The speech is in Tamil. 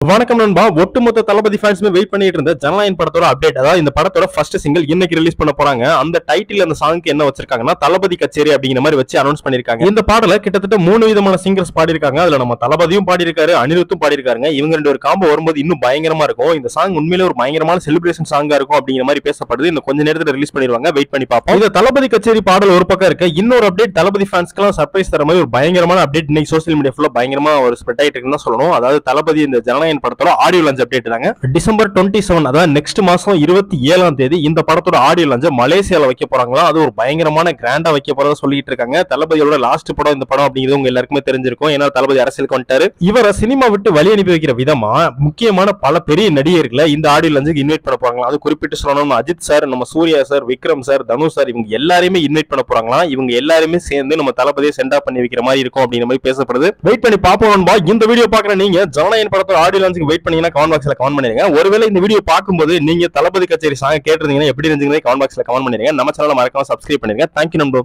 வணக்கம் நண்பா. ஒட்டுமொத்த தளபதி ஃபேன்ஸ்மே வெயிட் பண்ணிட்டு இருந்த ஜனநாயகன் படத்தோட அப்டேட், அதாவது இந்த படத்தோட ஃபர்ஸ்ட் சிங்கிள் இன்னைக்கு ரிலீஸ் பண்ண போறாங்க. அந்த டைட்டில் அந்த சாங்க்கு என்ன வச்சிருக்காங்கன்னா தளபதி கச்சேரி அப்படிங்கிற மாதிரி வச்சு அனௌன்ஸ் பண்ணிருக்காங்க. இந்த பாடல கிட்டத்தட்ட 3 விதமான சிங்கர்ஸ் பாடிருக்காங்க. அதுல நம்ம தளபதியும் பாடிருக்காரு, அனிருத்தும் பாடிருக்காங்க. இவங்க ரெண்டு ஒரு காம்போ வரும்போது இன்னும் பயங்கரமா இருக்கும். இந்த சாங் உண்மையிலே ஒரு பயங்கரமான செலிப்ரேஷன் சாங்கா இருக்கும் அப்படிங்கிற மாதிரி பேசப்படுது. இன்னும் கொஞ்ச நேரத்துல ரிலீஸ் பண்ணிடுவாங்க. வெயிட் பண்ணி பார்ப்போம். இந்த தளபதி கச்சேரி பாடல் ஒரு பக்கம் இருக்க, இன்னொரு அப்டேட் தளபதி ஃபேன்ஸ்க்குலாம் சர்ப்ரைஸ் தர மாதிரி ஒரு பயங்கரமான அப்டேட் இன்னைக்கு சோசியல் மீடியா ஃபுல்லா பயங்கரமா ஒரு ஸ்ப்ரெட் ஆயிட்டு இருக்குன்னு சொல்லணும். அதாவது தளபதி இந்த ஜனநாயகன் படத்தோட ஆடியோ லான்ச் அப்டேட் தாங்க. டிசம்பர் 27, அதாவது நெக்ஸ்ட் மாசம் 27ஆம் தேதி இந்த படத்தோட ஆடியோ லான்ச் மலேசியால வைக்க போறாங்களா. அது ஒரு பயங்கரமான கிராண்டா வைக்க போறதா சொல்லிட்டு இருக்காங்க. தளபதியோட லாஸ்ட் படம் இந்த படம் அப்படிங்கிறது உங்க எல்லாருக்குமே தெரிஞ்சிருக்கும். ஏன்னா தளபதி அரசியலுக்கு வந்துட்டாரு. இவரை சினிமா விட்டு வழி அனுப்பி வைக்கிற விதமா முக்கியமான பல பெரிய நடிகர்களை இந்த ஆடியோ லான்ச்சுக்கு இன்வைட் பண்ண போறாங்களா. அது குறிப்பிட்டு சொல்லணும், அஜித் சார், நம்ம Suriya sir, Vikram sir, Dhanush sir, இவங்க எல்லாரையுமே இன்வைட் பண்ண போறாங்களா. இவங்க எல்லாருமே சேர்ந்து நம்ம தளபதியை சென்ட் ஆஃப் பண்ணி வைக்கிற மாதிரி இருக்கும் அப்படிங்கிற மாதிரி பேசப்படுது. வெயிட் பண்ணி பாப்போம். இந்த வீடியோ பாக்குற நீங்க ஜனநாயகன் படத்தோட ஆடியோ லான்ச்சுக்கு வெயிட் பண்ணீங்கன்னா கமெண்ட் பாக்ஸ்ல கமெண்ட் பண்ணிருங்க. ஒருவேளை இந்த வீடியோ பார்க்கும்போது நீங்க தளபதி கச்சேரி சாங் கேட்டிருந்தீங்கன்னா எப்படி இருந்துச்சுன்னு கமெண்ட் பாக்ஸ்ல கமெண்ட் பண்ணிருங்க. நம்ம சேனலை மறக்காம சப்ஸ்கிரைப் பண்ணிருங்க. தேங்க்யூ நண்பா.